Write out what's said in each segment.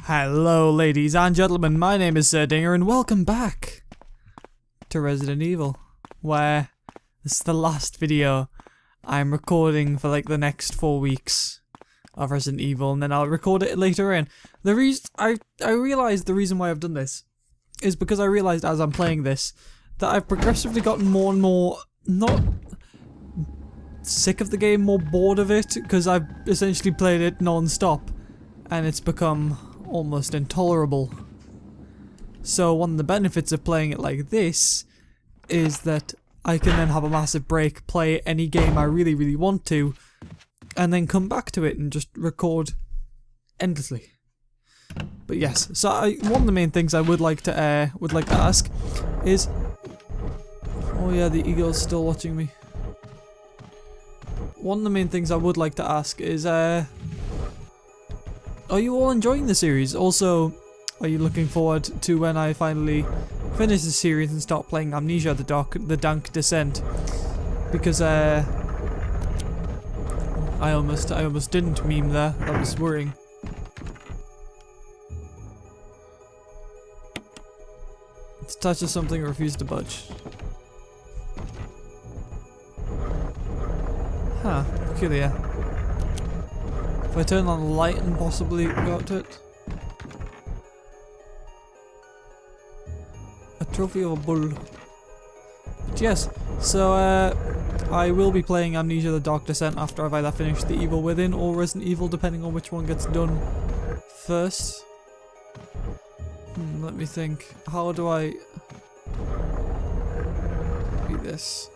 Hello ladies and gentlemen, my name is Dinga and welcome back to Resident Evil, where this is the last video I'm recording for like the next 4 weeks of Resident Evil, and then I'll record it later in. The reason I realized the reason why I've done this is because I realized as I'm playing this that I've progressively gotten more and more, not sick of the game, more bored of it, because I've essentially played it non-stop and it's become almost intolerable. So one of the benefits of playing it like this is that I can then have a massive break, play any game I really want to, and then come back to it and just record endlessly. But yes, so one of the main things I would like to ask is, oh yeah, the eagle's still watching me. One of the main things I would like to ask is, are you all enjoying the series? Also, are you looking forward to when I finally finish the series and start playing Amnesia: The Dank Descent? Because I almost didn't meme there. That was worrying. It touches something and refuses to budge. Huh, peculiar. If I turn on the light and possibly go up to it. A trophy of a bull. But yes, so I will be playing Amnesia: The Dark Descent after I've either finished The Evil Within or Resident Evil, depending on which one gets done first. Let me think. How do I do this?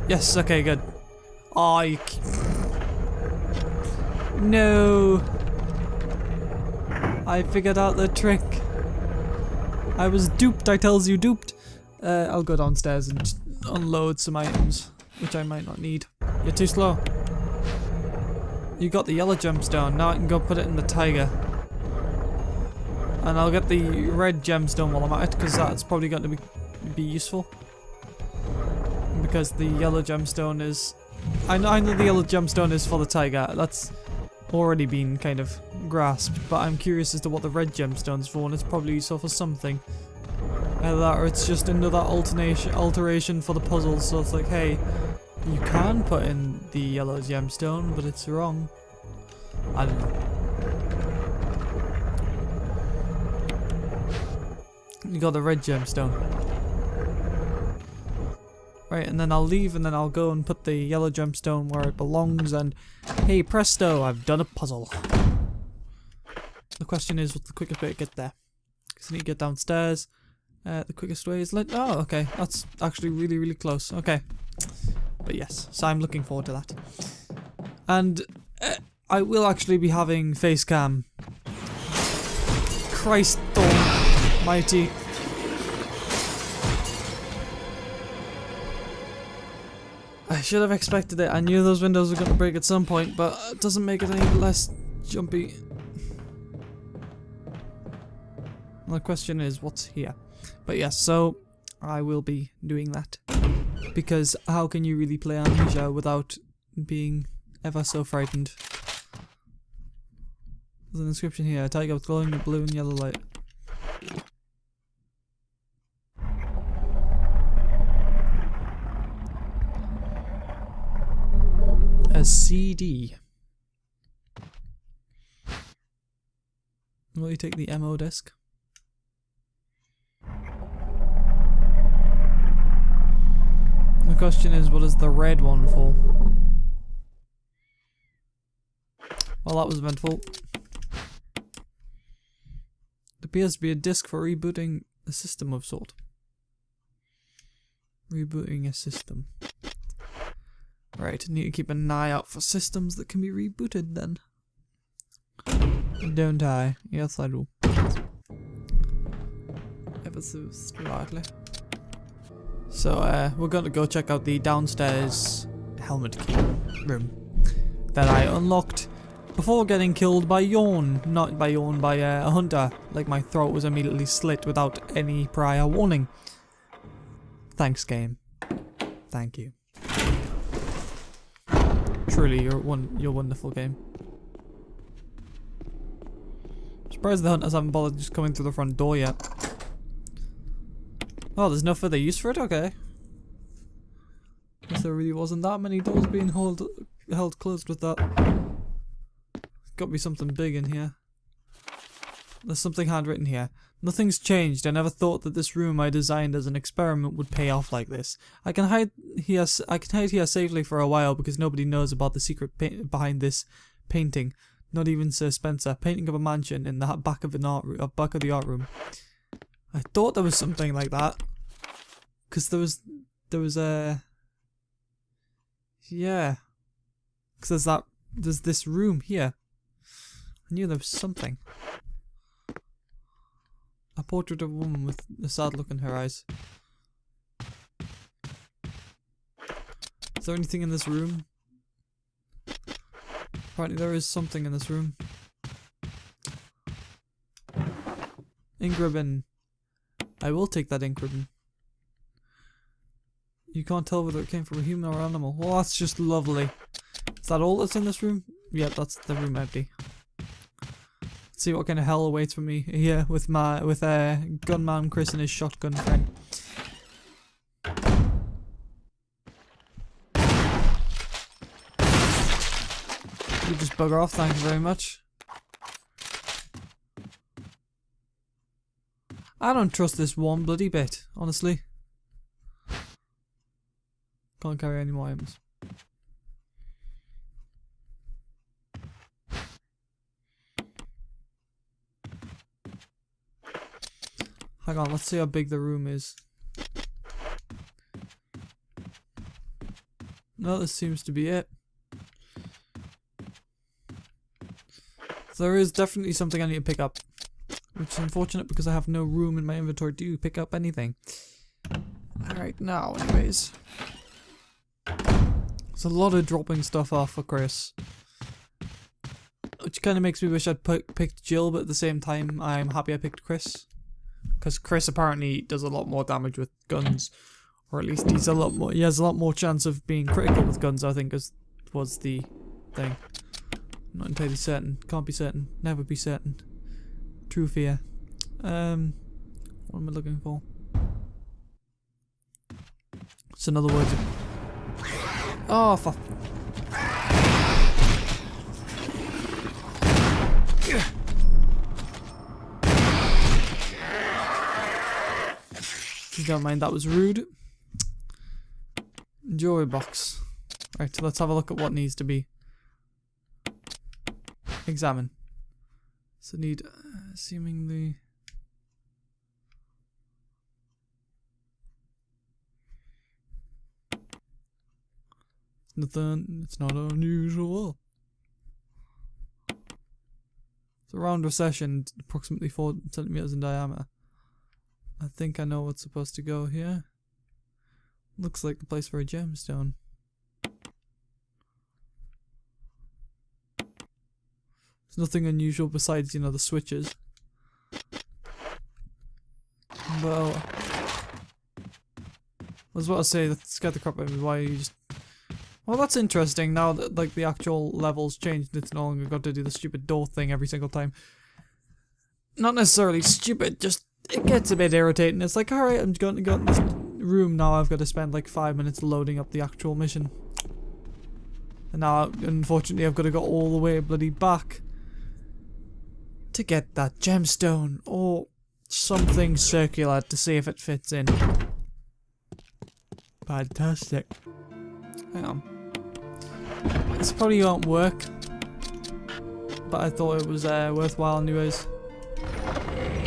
Yes, okay, good. Oh, you... No! I figured out the trick. I was duped, I tells you, duped. I'll go downstairs and just unload some items, which I might not need. You're too slow. You got the yellow gemstone, now I can go put it in the tiger. And I'll get the red gemstone while I'm at it, because that's probably going to be useful. Because the yellow gemstone is... I know the yellow gemstone is for the tiger, that's already been kind of grasped, but I'm curious as to what the red gemstone's for, and it's probably useful for something. Either that or it's just another alteration for the puzzle, so it's like, hey, you can put in the yellow gemstone, but it's wrong. I don't know. You got the red gemstone. Right, and then I'll leave and then I'll go and put the yellow gemstone where it belongs, and hey presto, I've done a puzzle. The question is, what's the quickest way to get there? Because I need to get downstairs. The quickest way is oh, okay, that's actually really close. Okay. But yes, so I'm looking forward to that. And I will actually be having face cam. Christ almighty. I should have expected it. I knew those windows were going to break at some point, but it doesn't make it any less jumpy. The question is, what's here? But yes, so I will be doing that. Because how can you really play Amnesia without being ever so frightened? There's an inscription here: a tiger with glowing blue and yellow light. A CD. Will you take the MO disc? The question is, what is the red one for? Well, that was eventful. It appears to be a disc for rebooting a system of sort. Rebooting a system. Right, need to keep an eye out for systems that can be rebooted then. Don't I? Yes, I do. Ever so slightly. So, we're gonna go check out the downstairs helmet key room that I unlocked before getting killed by Yawn. Not by Yawn, by a hunter. Like my throat was immediately slit without any prior warning. Thanks, game. Thank you. Truly, you're wonderful, game. Surprised the hunters haven't bothered just coming through the front door yet. Oh, there's no further use for it? Okay. Guess there really wasn't that many doors being held closed with that. Got to be something big in here. There's something handwritten here. Nothing's changed. I never thought that this room I designed as an experiment would pay off like this. I can hide here safely for a while because nobody knows about the secret behind this painting. Not even Sir Spencer. Painting of a mansion in the back of the art room. I thought there was something like that. Because there was a... Yeah. Because there's this room here. I knew there was something. A portrait of a woman with a sad look in her eyes. Is there anything in this room? Apparently there is something in this room. Ink ribbon. I will take that ink ribbon. You can't tell whether it came from a human or animal. Well, that's just lovely. Is that all that's in this room? Yeah, that's the room empty. Let's see what kind of hell awaits for me here with gunman Chris and his shotgun friend. You just bugger off, thank you very much. I don't trust this one bloody bit, honestly. Can't carry any more items. Hang on, let's see how big the room is. No, this seems to be it. So there is definitely something I need to pick up. Which is unfortunate because I have no room in my inventory to pick up anything. Alright, now anyways. There's a lot of dropping stuff off for Chris. Which kind of makes me wish I'd picked Jill, but at the same time I'm happy I picked Chris. Because Chris apparently does a lot more damage with guns. Or at least he has a lot more chance of being critical with guns, I think, was the thing. I'm not entirely certain. Can't be certain. Never be certain. True fear. What am I looking for? It's another word. Oh, fuck. Don't mind, that was rude. Jewelry box. Right, so let's have a look at what needs to be examined. So need seemingly nothing. It's not unusual. It's a round recession, approximately 4 centimeters in diameter. I think I know what's supposed to go here. Looks like the place for a gemstone. There's nothing unusual besides, you know, the switches. Well, I was about to say that scared the crap out of me. Why you just... Well, that's interesting. Now that like the actual levels changed, it's no longer got to do the stupid door thing every single time. Not necessarily stupid, just it gets a bit irritating. It's like, alright, I'm going to go in this room now. I've got to spend like 5 minutes loading up the actual mission. And now, unfortunately, I've got to go all the way bloody back to get that gemstone or something circular to see if it fits in. Fantastic. Hang on. This probably won't work, but I thought it was worthwhile anyways.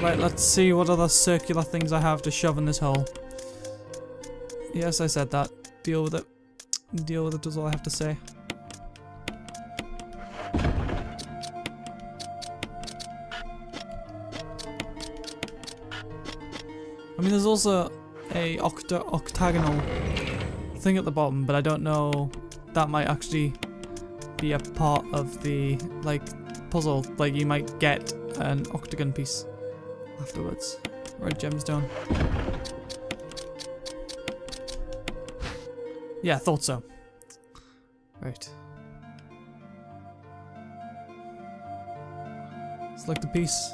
Right, let's see what other circular things I have to shove in this hole. Yes, I said that. Deal with it. Deal with it is all I have to say. I mean, there's also a octagonal thing at the bottom, but I don't know. That might actually be a part of the, like, puzzle. Like, you might get an octagon piece afterwards. Red gemstone. Yeah, I thought so. Right. Select the piece.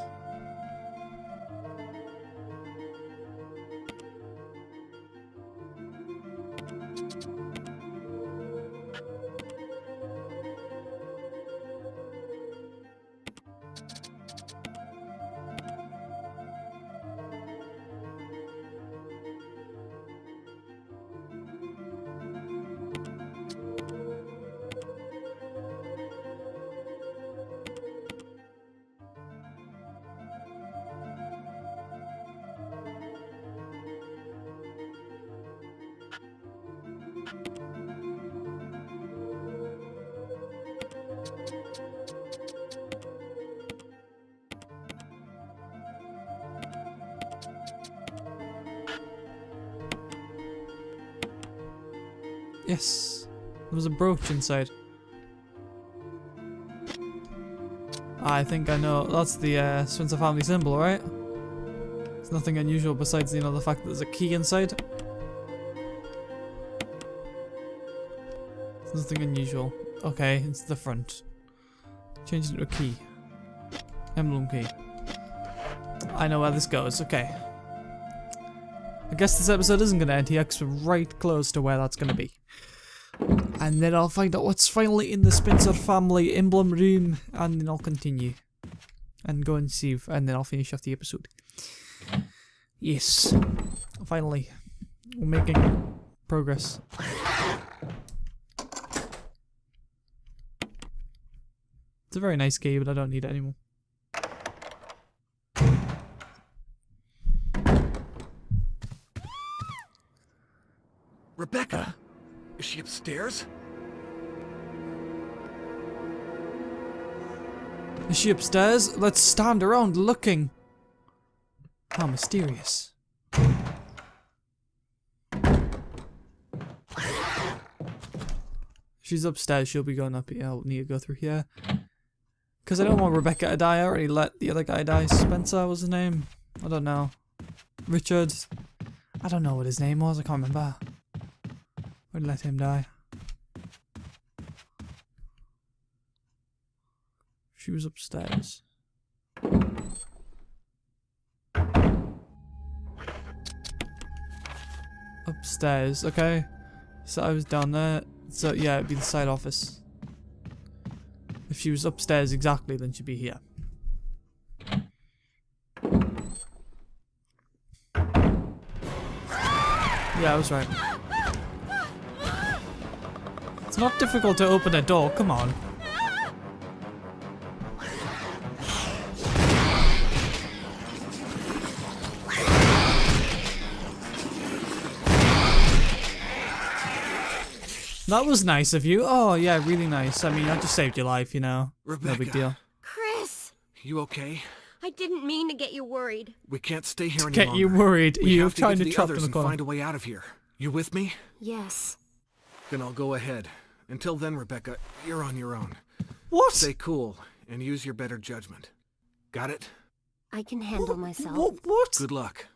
Yes, there was a brooch inside. I think I know. That's the Spencer family symbol, right? There's nothing unusual besides, you know, the fact that there's a key inside. There's nothing unusual. Okay, it's the front. Change it into a key. Emblem key. I know where this goes. Okay. I guess this episode isn't going to end here because we're right close to where that's going to be. And then I'll find out what's finally in the Spencer family emblem room, and then I'll continue. And go and save, and then I'll finish off the episode. Yes. Finally. We're making progress. It's a very nice key, but I don't need it anymore. Rebecca! Is she upstairs? Is she upstairs? Let's stand around looking. How mysterious. She's upstairs, she'll be going up here. I'll need to go through here. Because I don't want Rebecca to die. I already let the other guy die. Spencer was his name? I don't know. Richard? I don't know what his name was, I can't remember. I'd let him die. She was upstairs. Upstairs, okay. So I was down there. So yeah, it'd be the side office. If she was upstairs exactly, then she'd be here. Yeah, I was right. It's not difficult to open a door, come on. That was nice of you. Oh, yeah, really nice. I mean, I just saved your life, you know. Rebecca. No big deal. Chris! You okay? I didn't mean to get you worried. We can't stay here any Get longer. you worried. We You're have to trying get to the trap in others the and corner. find a way out of here. You with me? Yes. Then I'll go ahead. Until then, Rebecca, you're on your own. What? Stay cool and use your better judgment. Got it? I can handle myself. What? Good luck.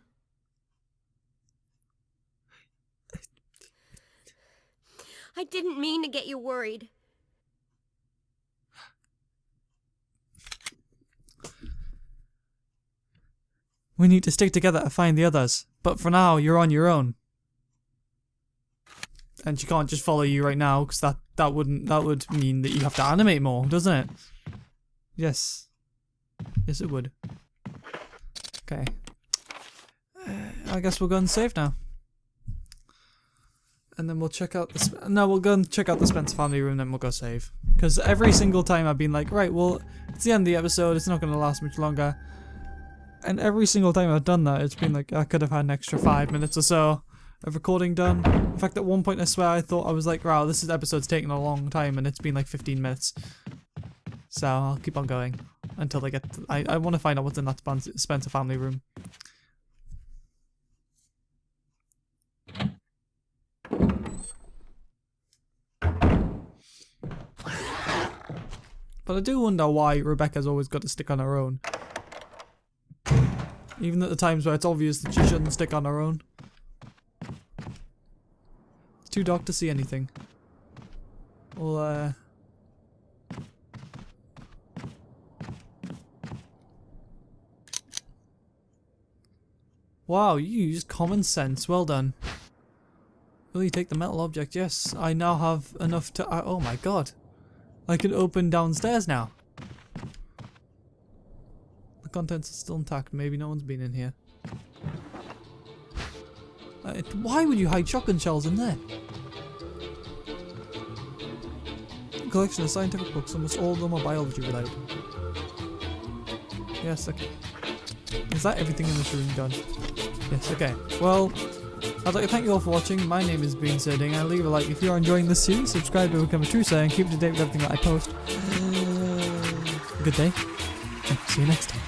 I didn't mean to get you worried. We need to stick together to find the others. But for now, you're on your own. And she can't just follow you right now, because that would mean that you have to animate more, doesn't it? Yes. Yes, it would. Okay. I guess we'll go and save now. And then we'll check out the... we'll go and check out the Spencer family room, then we'll go save. Because every single time I've been like, right, well, it's the end of the episode, it's not going to last much longer. And every single time I've done that, it's been like, I could have had an extra 5 minutes or so of recording done. In fact, at one point I swear I thought, I was like, wow, this episode's taking a long time, and it's been like 15 minutes. So I'll keep on going until they get to, I want to find out what's in that Spencer family room. But I do wonder why Rebecca's always got to stick on her own. Even at the times where it's obvious that she shouldn't stick on her own. It's too dark to see anything. Well, wow, you used common sense. Well done. Will you take the metal object? Yes, I now have enough to... oh my god. I can open downstairs now. The contents are still intact. Maybe no one's been in here. Why would you hide shotgun shells in there? A collection of scientific books. Almost all of them are biology related. Yes, okay. Is that everything in this room done? Yes, okay. Well, I'd like to thank you all for watching. My name has been Sir Dinga. Leave a like if you're enjoying this series. Subscribe to become a true Sir and keep up to date with everything that I post. Good day. See you next time.